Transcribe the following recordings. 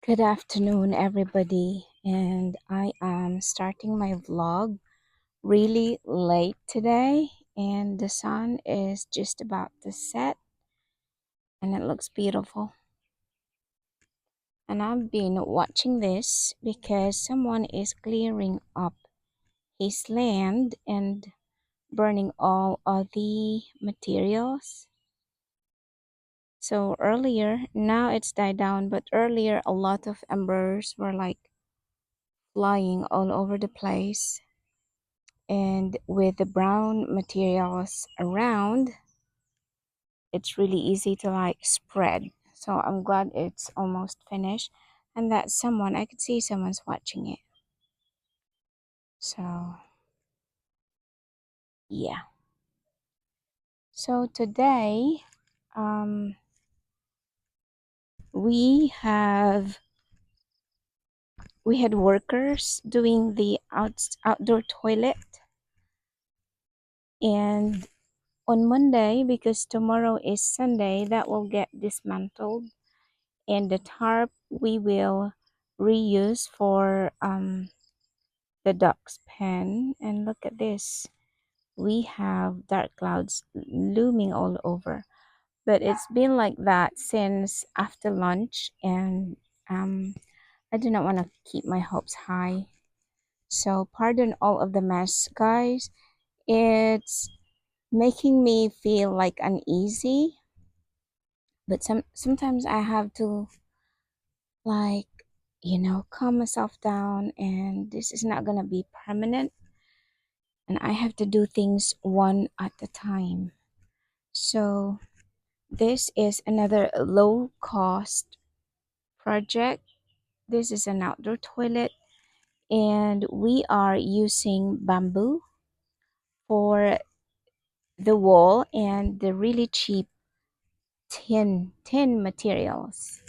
Good afternoon, everybody, and I am starting my vlog really late today, and the sun is just about to set, and it looks beautiful. And I've been watching this because someone is clearing up his land and burning all of the materials. So earlier, now it's died down, but earlier a lot of embers were like flying all over the place, and with the brown materials around, it's really easy to like spread. So I'm glad it's almost finished, and that someone, I could see someone's watching it. So yeah, so today um we have we had workers doing the outdoor toilet, and on Monday, because tomorrow is Sunday, that will get dismantled, and the tarp we will reuse for the duck's pen. And look at this, we have dark clouds looming all over, but it's been like that since after lunch, and I do not want to keep my hopes high, so pardon all of the mess, guys. It's making me feel like uneasy, but sometimes I have to, like, calm myself down, and this is not gonna be permanent, and I have to do things one at a time. So this is another low cost project. This is an outdoor toilet, and we are using bamboo for the wall and the really cheap tin materials.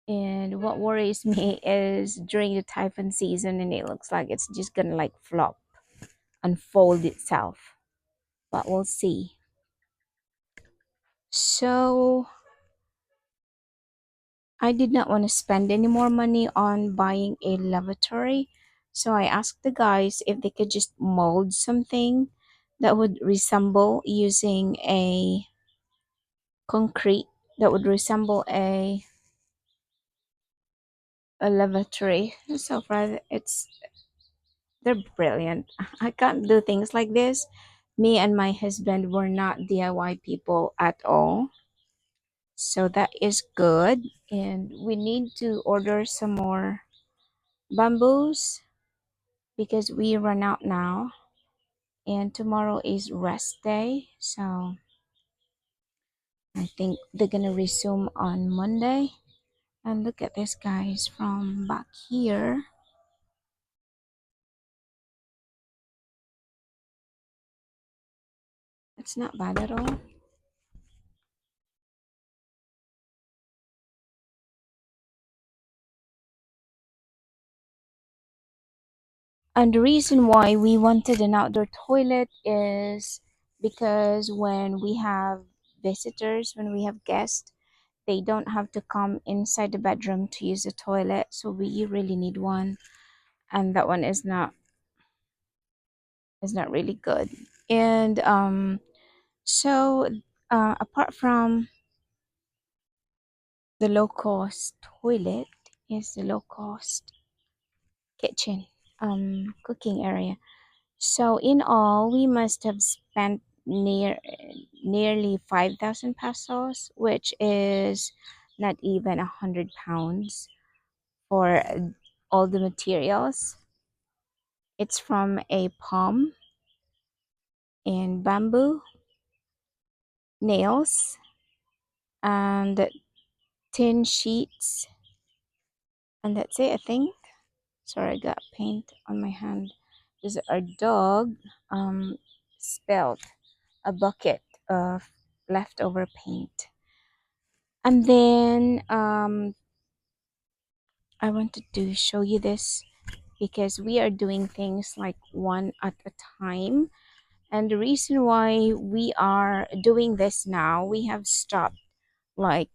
And what worries me is during the typhoon season, and it looks like it's just gonna like flop, unfold itself, but we'll see. So I did not want to spend any more money on buying a lavatory, so I asked the guys if they could just mold something that would resemble using a concrete, that would resemble a lavatory. So far they're brilliant. I can't do things like this. Me and my husband were not DIY people at all. So that is good. And we need to order some more bamboos because we run out now. And tomorrow is rest day. So I think they're going to resume on Monday. And look at this, guys, from back here. It's not bad at all. And the reason why we wanted an outdoor toilet is because when we have visitors, when we have guests, they don't have to come inside the bedroom to use the toilet. So we really need one, and that one is not really good. And so apart from the low cost toilet, is the low cost kitchen, cooking area. So in all, we must have spent nearly 5,000 pesos, which is not even 100 pounds for all the materials. It's from a palm and bamboo, nails, and tin sheets, and that's it, I think. Sorry, I got paint on my hand. Because our dog spilled a bucket of leftover paint. And then I wanted to show you this because we are doing things like one at a time. And the reason why we are doing this now, we have stopped like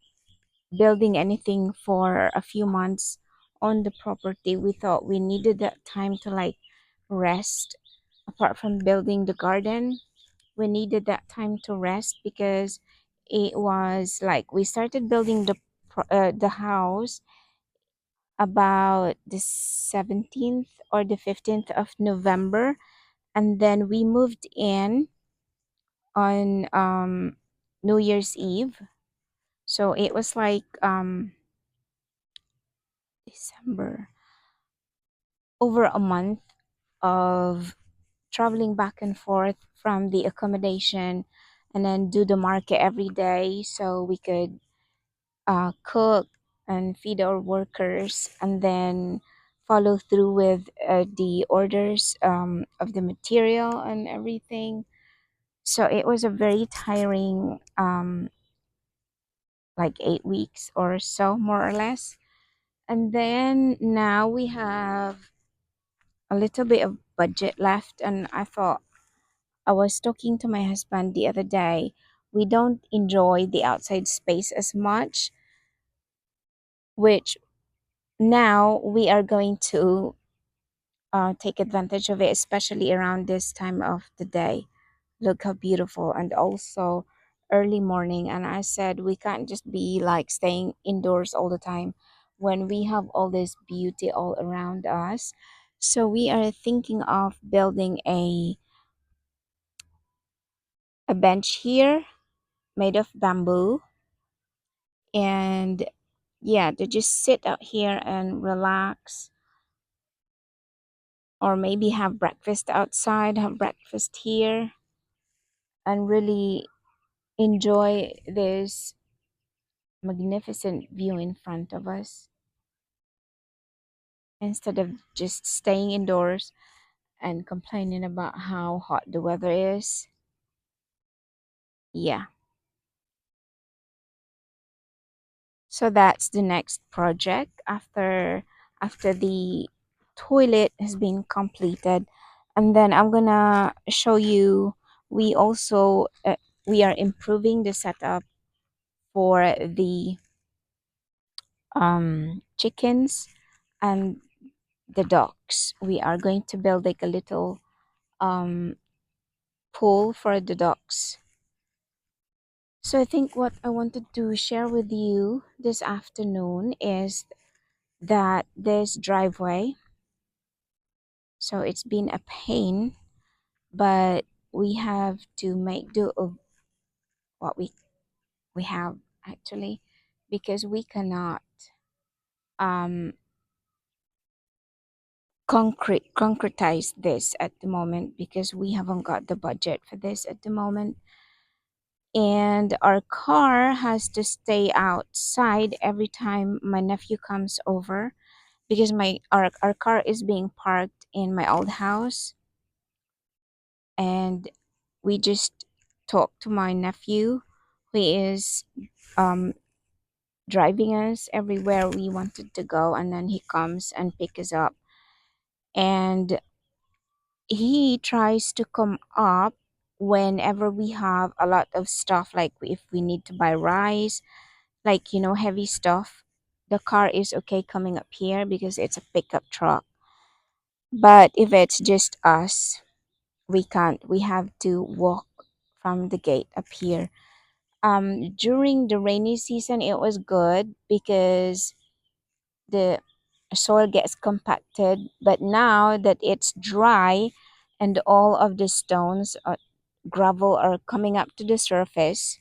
building anything for a few months on the property. We thought we needed that time to like rest. Apart from building the garden, we needed that time to rest because it was like we started building the house about the 17th or the 15th of November, and then we moved in on New Year's Eve. So it was like December, over a month of traveling back and forth from the accommodation, and then do the market every day so we could cook and feed our workers, and then follow through with the orders of the material and everything. So it was a very tiring, like 8 weeks or so, more or less. And then now we have a little bit of budget left, and I was talking to my husband the other day. We don't enjoy the outside space as much, which now we are going to take advantage of it, especially around this time of the day. Look how beautiful, and also early morning. And I said, we can't just be like staying indoors all the time when we have all this beauty all around us. So we are thinking of building a bench here made of bamboo, and yeah, to just sit out here and relax, or maybe have breakfast outside, have breakfast here, and really enjoy this magnificent view in front of us instead of just staying indoors and complaining about how hot the weather is. Yeah, so that's the next project after the toilet has been completed. And then I'm gonna show you, we also we are improving the setup for the chickens and the ducks. We are going to build like a little um pool for the ducks. So I think what I wanted to share with you this afternoon is that this driveway, so it's been a pain, but we have to make do of what we have, actually, because we cannot um concretize this at the moment because we haven't got the budget for this at the moment. And our car has to stay outside every time my nephew comes over, because our car is being parked in my old house. And we just talked to my nephew, who is um driving us everywhere we wanted to go, and then he comes and pick us up. And he tries to come up whenever we have a lot of stuff, like if we need to buy rice, like heavy stuff. The car is okay coming up here because it's a pickup truck. But if it's just us, we can't. We have to walk from the gate up here. During the rainy season, it was good because the soil gets compacted. But now that it's dry and all of the stones, gravel, are coming up to the surface,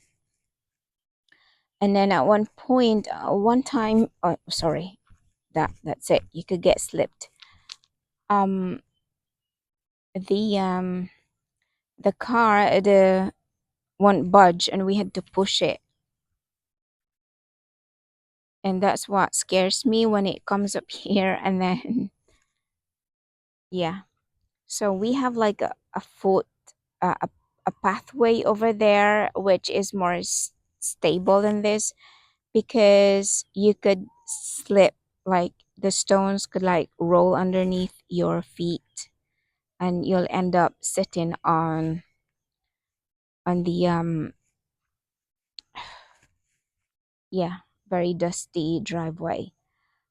and then at one point, one time, oh sorry, that's it, you could get slipped. um the um the car, the won't budge, and we had to push it. And that's what scares me when it comes up here. And then yeah, so we have like a foot, a pathway over there, which is more stable than this, because you could slip, like the stones could like roll underneath your feet, and you'll end up sitting on the yeah, very dusty driveway.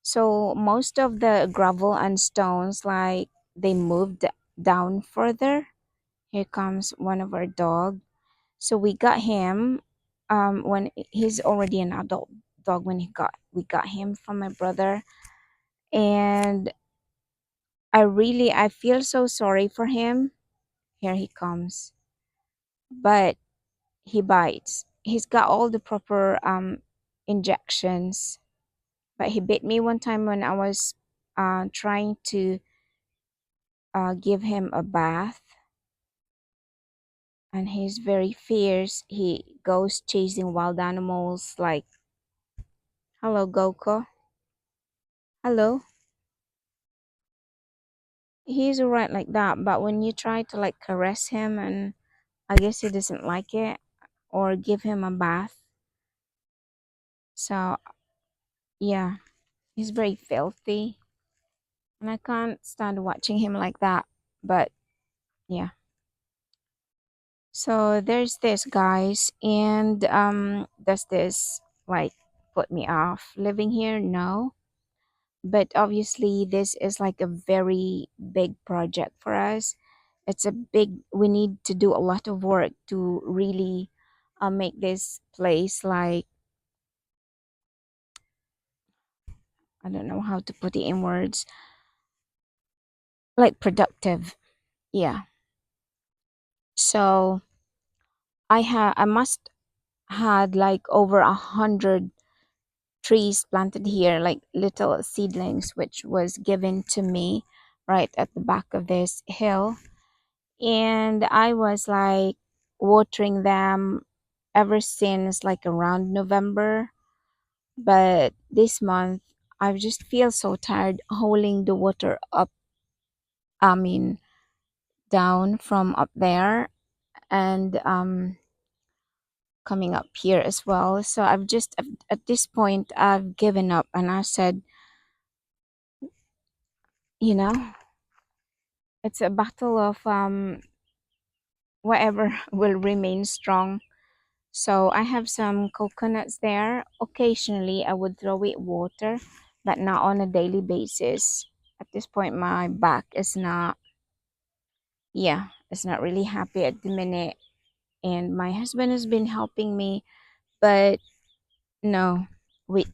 So most of the gravel and stones, like they moved down further. Here comes one of our dog. So we got him when he's already an adult dog when he got we got him from my brother. And I feel so sorry for him. Here he comes. But he bites. He's got all the proper injections. But he bit me one time when I was trying to give him a bath, and he's very fierce. He goes chasing wild animals like, hello, Goko. Hello. He's alright like that, but when you try to like caress him, and I guess he doesn't like it, or give him a bath. So, yeah, he's very filthy, and I can't stand watching him like that. But yeah. So there's this, guys, and does this like put me off living here? No. But obviously this is like a very big project for us. It's a big, we need to do a lot of work to really make this place like, I don't know how to put it in words, like productive. Yeah. So I must had like over 100 trees planted here, like little seedlings, which was given to me right at the back of this hill. And I was like watering them ever since like around November. But this month, I just feel so tired holding the water up, I mean, down from up there, and coming up here as well. So I've just, at this point, I've given up, and I said, you know, it's a battle of whatever will remain strong. So I have some coconuts there. Occasionally, I would throw it water, but not on a daily basis. At this point, my back is not, yeah, it's not really happy at the minute. And my husband has been helping me, but no,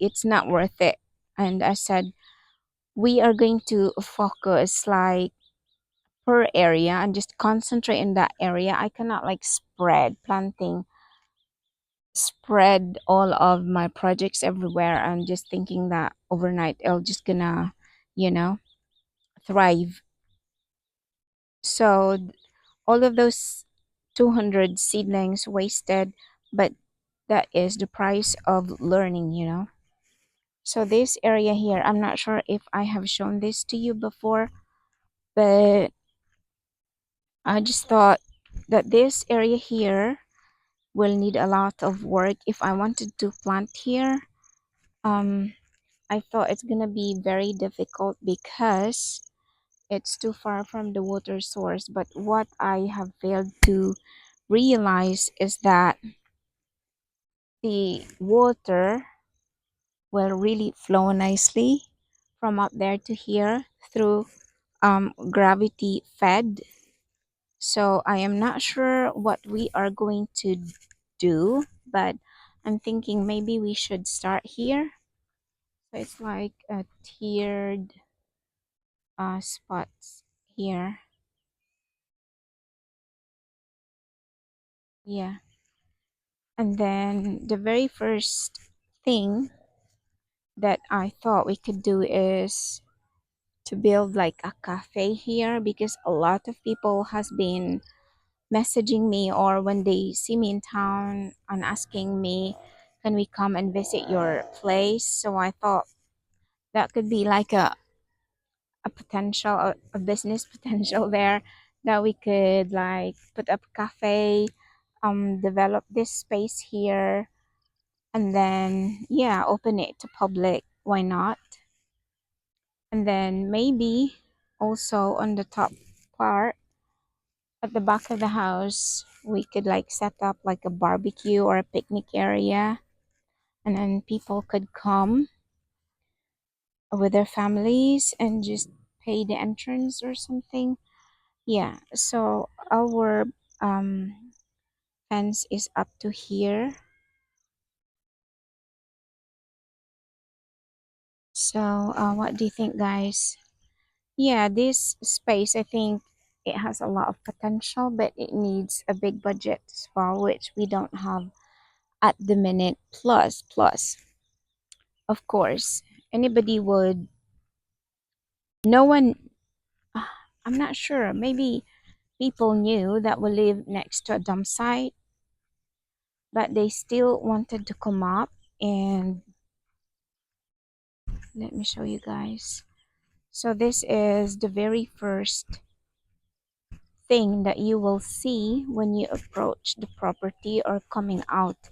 it's not worth it. And I said, we are going to focus like per area and just concentrate in that area. I cannot like spread all of my projects everywhere and just thinking that overnight it'll just gonna, you know, thrive. So all of those 200 seedlings wasted, but that is the price of learning, you know. So this area here, I'm not sure if I have shown this to you before, but I just thought that this area here will need a lot of work if I wanted to plant here. um I thought it's gonna be very difficult because it's too far from the water source. But what I have failed to realize is that the water will really flow nicely from up there to here through gravity fed. So I am not sure what we are going to do, but I'm thinking maybe we should start here. So it's like a tiered spots here. Yeah. And then the very first thing that I thought we could do is to build like a cafe here, because a lot of people has been messaging me, or when they see me in town, and asking me, can we come and visit your place? So I thought that could be like a potential, a business potential there, that we could like put up a cafe, develop this space here, and then yeah, open it to public. Why not? And then maybe also on the top part at the back of the house, we could like set up like a barbecue or a picnic area. and then people could come with their families and just pay the entrance or something. Yeah, so our fence is up to here. So what do you think, guys? Yeah, this space, I think it has a lot of potential, but it needs a big budget as well, which we don't have at the minute. Plus, of course, anybody would, no one, I'm not sure, maybe people knew that we live next to a dump site, but they still wanted to come up. And let me show you guys. So this is the very first thing that you will see when you approach the property or coming out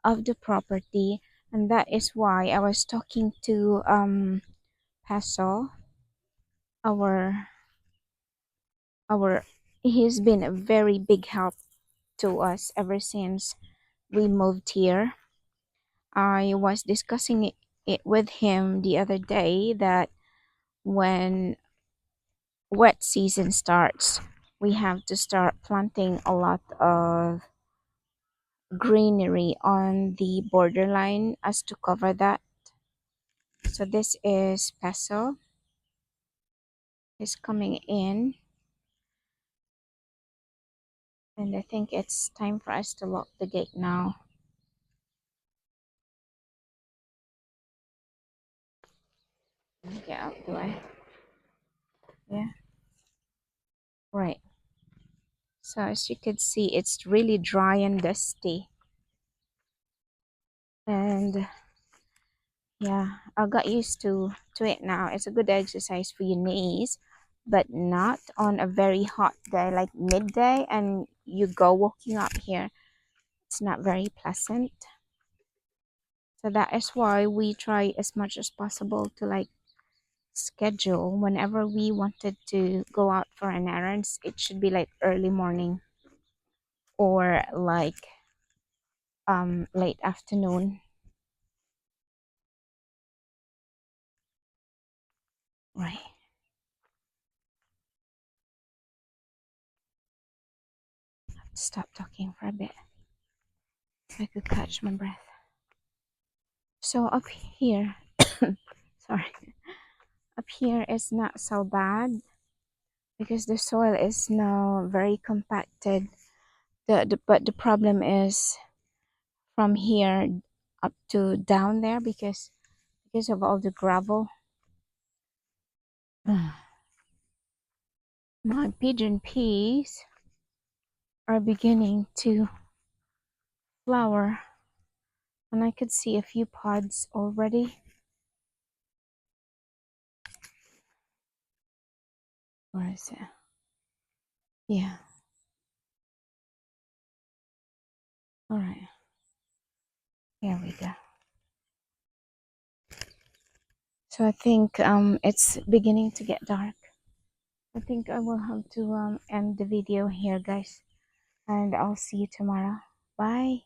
of the property. And that is why I was talking to Paso, our our he's been a very big help to us ever since we moved here. I was discussing it with him the other day that when wet season starts, we have to start planting a lot of greenery on the borderline as to cover that. So this is Peso is coming in, and I think it's time for us to lock the gate now. Get out the way. Yeah, right. So as you can see, it's really dry and dusty. And yeah, I got used to it now. It's a good exercise for your knees, but not on a very hot day like midday and you go walking up here. It's not very pleasant. So that is why we try as much as possible to like schedule whenever we wanted to go out for an errands. It should be like early morning or like late afternoon. Right. Stop talking for a bit so I could catch my breath. So up here, sorry, up here is not so bad because the soil is now very compacted. But the problem is from here up to down there because of all the gravel. My pigeon peas are beginning to flower, and I could see a few pods already. Where is it? Yeah. All right. Here we go. So I think it's beginning to get dark. I think I will have to end the video here, guys, and I'll see you tomorrow. Bye.